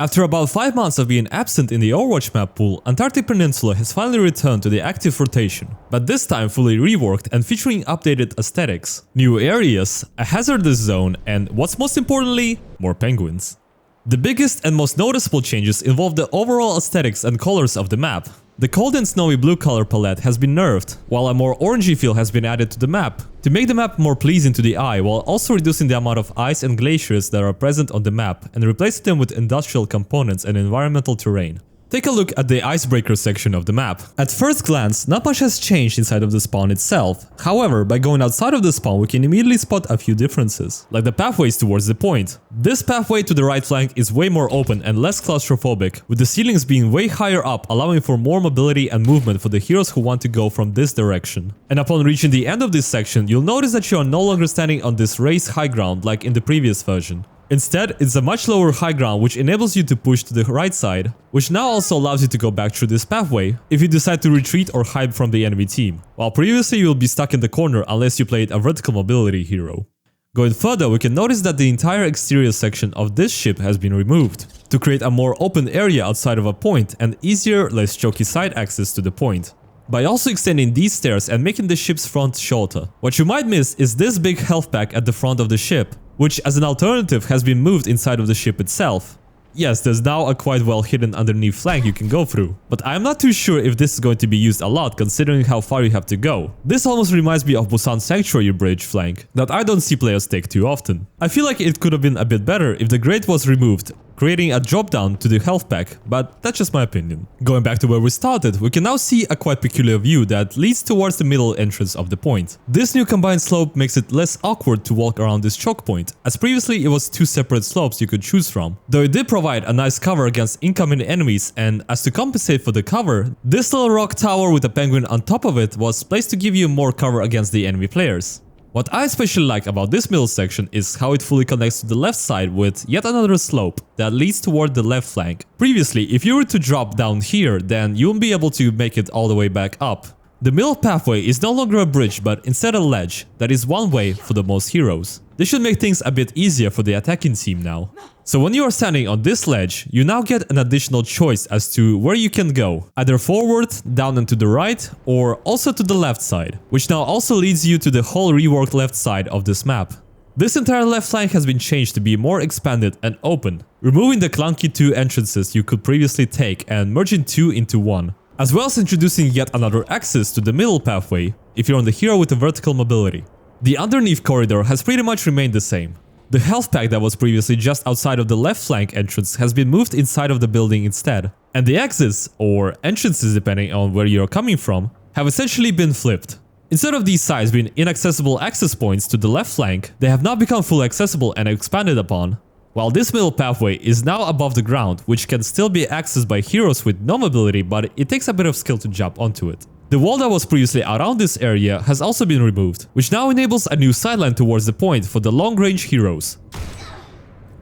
After about 5 months of being absent in the Overwatch map pool, Antarctic Peninsula has finally returned to the active rotation, but this time fully reworked and featuring updated aesthetics, new areas, a hazardous zone, and what's most importantly, more penguins. The biggest and most noticeable changes involve the overall aesthetics and colors of the map. The cold and snowy blue color palette has been nerfed, while a more orangey feel has been added to the map, to make the map more pleasing to the eye while also reducing the amount of ice and glaciers that are present on the map and replacing them with industrial components and environmental terrain. Take a look at the icebreaker section of the map. At first glance, not much has changed inside of the spawn itself. However, by going outside of the spawn, we can immediately spot a few differences, like the pathways towards the point. This pathway to the right flank is way more open and less claustrophobic, with the ceilings being way higher up, allowing for more mobility and movement for the heroes who want to go from this direction. And upon reaching the end of this section, you'll notice that you are no longer standing on this raised high ground like in the previous version. Instead, it's a much lower high ground which enables you to push to the right side, which now also allows you to go back through this pathway if you decide to retreat or hide from the enemy team, while previously you will be stuck in the corner unless you played a vertical mobility hero. Going further, we can notice that the entire exterior section of this ship has been removed, to create a more open area outside of a point and easier, less choky side access to the point, by also extending these stairs and making the ship's front shorter. What you might miss is this big health pack at the front of the ship, which as an alternative has been moved inside of the ship itself. Yes, there's now a quite well hidden underneath flank you can go through, but I'm not too sure if this is going to be used a lot considering how far you have to go. This almost reminds me of Busan Sanctuary bridge flank, that I don't see players take too often. I feel like it could have been a bit better if the grate was removed, creating a drop down to the health pack, but that's just my opinion. Going back to where we started, we can now see a quite peculiar view that leads towards the middle entrance of the point. This new combined slope makes it less awkward to walk around this choke point, as previously it was two separate slopes you could choose from. Though it did provide a nice cover against incoming enemies, and as to compensate for the cover, this little rock tower with a penguin on top of it was placed to give you more cover against the enemy players. What I especially like about this middle section is how it fully connects to the left side with yet another slope that leads toward the left flank. Previously, if you were to drop down here, then you won't be able to make it all the way back up. The middle pathway is no longer a bridge but instead a ledge that is one way for the most heroes. This should make things a bit easier for the attacking team now. So when you are standing on this ledge, you now get an additional choice as to where you can go, either forward, down and to the right, or also to the left side, which now also leads you to the whole reworked left side of this map. This entire left flank has been changed to be more expanded and open, removing the clunky two entrances you could previously take and merging two into one, as well as introducing yet another access to the middle pathway if you're on the hero with the vertical mobility. The underneath corridor has pretty much remained the same. The health pack that was previously just outside of the left flank entrance has been moved inside of the building instead, and the exits, or entrances depending on where you're coming from, have essentially been flipped. Instead of these sides being inaccessible access points to the left flank, they have now become fully accessible and expanded upon, while this middle pathway is now above the ground, which can still be accessed by heroes with no mobility, but it takes a bit of skill to jump onto it. The wall that was previously around this area has also been removed, which now enables a new sideline towards the point for the long-range heroes.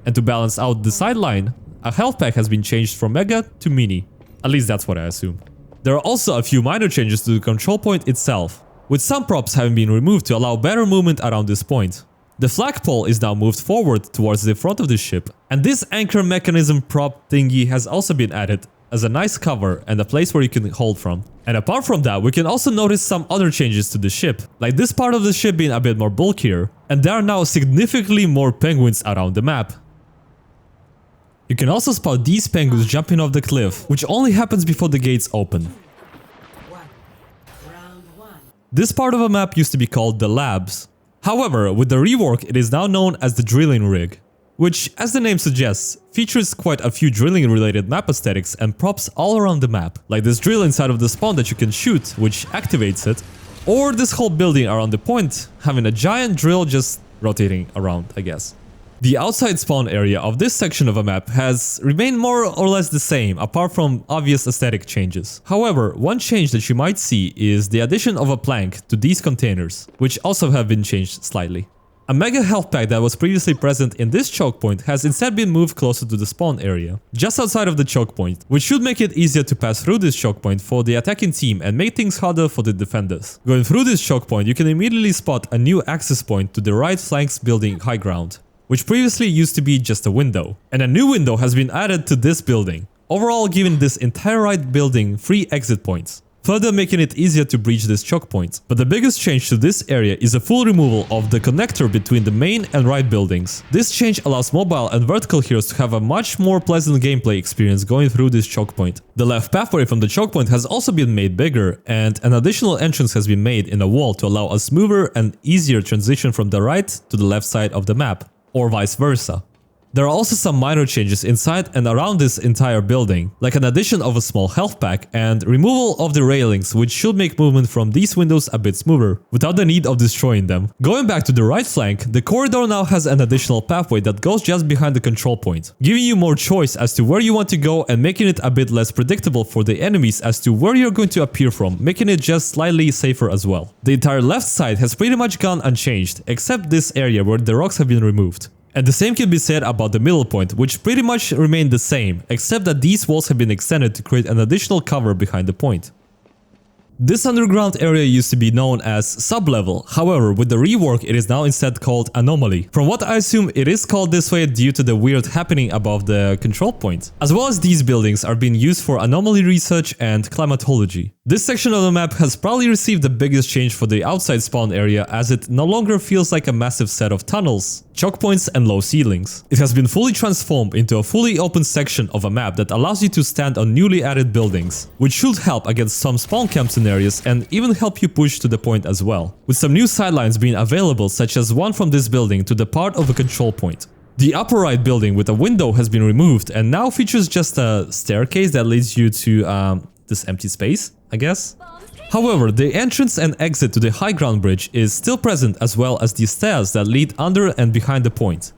And to balance out the sideline, a health pack has been changed from Mega to Mini. At least that's what I assume. There are also a few minor changes to the control point itself, with some props having been removed to allow better movement around this point. The flagpole is now moved forward towards the front of the ship, and this anchor mechanism prop thingy has also been added as a nice cover and a place where you can hold from. And apart from that, we can also notice some other changes to the ship, like this part of the ship being a bit more bulkier, and there are now significantly more penguins around the map. You can also spot these penguins jumping off the cliff, which only happens before the gates open. This part of a map used to be called the Labs. However, with the rework, it is now known as the Drilling Rig, which, as the name suggests, features quite a few drilling related map aesthetics and props all around the map, like this drill inside of the spawn that you can shoot, which activates it, or this whole building around the point having a giant drill just rotating around, I guess. The outside spawn area of this section of a map has remained more or less the same, apart from obvious aesthetic changes. However, one change that you might see is the addition of a plank to these containers, which also have been changed slightly. A mega health pack that was previously present in this choke point has instead been moved closer to the spawn area, just outside of the choke point, which should make it easier to pass through this choke point for the attacking team and make things harder for the defenders. Going through this choke point, you can immediately spot a new access point to the right flank's building high ground. which previously used to be just a window. And a new window has been added to this building, overall giving this entire right building 3 exit points, further making it easier to breach this choke point. But the biggest change to this area is a full removal of the connector between the main and right buildings. This change allows mobile and vertical heroes to have a much more pleasant gameplay experience going through this choke point. The left pathway from the choke point has also been made bigger, and an additional entrance has been made in a wall to allow a smoother and easier transition from the right to the left side of the map, or vice versa. There are also some minor changes inside and around this entire building, like an addition of a small health pack and removal of the railings, which should make movement from these windows a bit smoother, without the need of destroying them. Going back to the right flank, the corridor now has an additional pathway that goes just behind the control point, giving you more choice as to where you want to go and making it a bit less predictable for the enemies as to where you're going to appear from, making it just slightly safer as well. The entire left side has pretty much gone unchanged, except this area where the rocks have been removed. And the same can be said about the middle point, which pretty much remained the same, except that these walls have been extended to create an additional cover behind the point. This underground area used to be known as Sub-Level, however with the rework it is now instead called Anomaly. From what I assume it is called this way due to the weird happening above the control point. As well as these buildings are being used for anomaly research and climatology. This section of the map has probably received the biggest change for the outside spawn area, as it no longer feels like a massive set of tunnels, choke points and low ceilings. It has been fully transformed into a fully open section of a map that allows you to stand on newly added buildings, which should help against some spawn camp scenarios and even help you push to the point as well, with some new sidelines being available, such as one from this building to the part of a control point. The upper right building with a window has been removed and now features just a staircase that leads you to this empty space, I guess. However, the entrance and exit to the high ground bridge is still present, as well as the stairs that lead under and behind the point.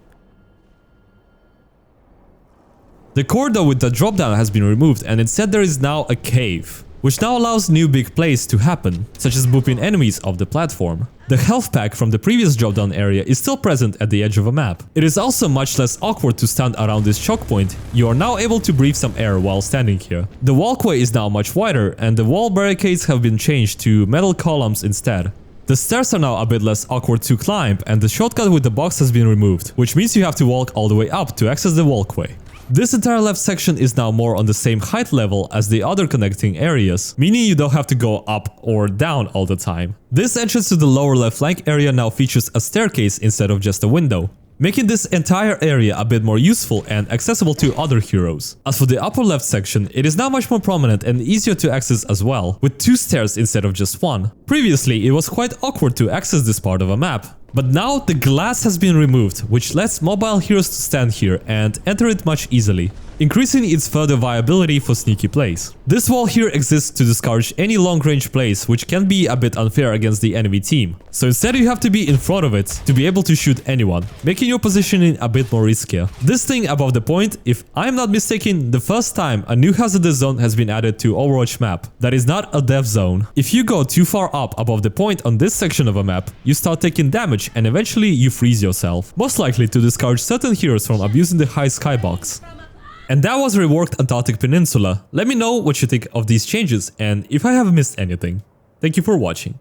The corridor with the drop down has been removed and instead there is now a cave, which now allows new big plays to happen, such as booping enemies off the platform. The health pack from the previous drop-down area is still present at the edge of a map. It is also much less awkward to stand around this choke point. You are now able to breathe some air while standing here. The walkway is now much wider and the wall barricades have been changed to metal columns instead. The stairs are now a bit less awkward to climb and the shortcut with the box has been removed, which means you have to walk all the way up to access the walkway. This entire left section is now more on the same height level as the other connecting areas, meaning you don't have to go up or down all the time. This entrance to the lower left flank area now features a staircase instead of just a window, making this entire area a bit more useful and accessible to other heroes. As for the upper left section, it is now much more prominent and easier to access as well, with 2 stairs instead of just 1. Previously, it was quite awkward to access this part of a map. But now the glass has been removed, which lets mobile heroes to stand here and enter it much easily, increasing its further viability for sneaky plays. This wall here exists to discourage any long-range plays, which can be a bit unfair against the enemy team. So instead you have to be in front of it to be able to shoot anyone, making your positioning a bit more riskier. This thing above the point, if I'm not mistaken, the first time a new hazardous zone has been added to Overwatch map that is not a death zone. If you go too far up above the point on this section of a map, you start taking damage and eventually you freeze yourself, most likely to discourage certain heroes from abusing the high skybox. And that was reworked Antarctic Peninsula. Let me know what you think of these changes and if I have missed anything. Thank you for watching.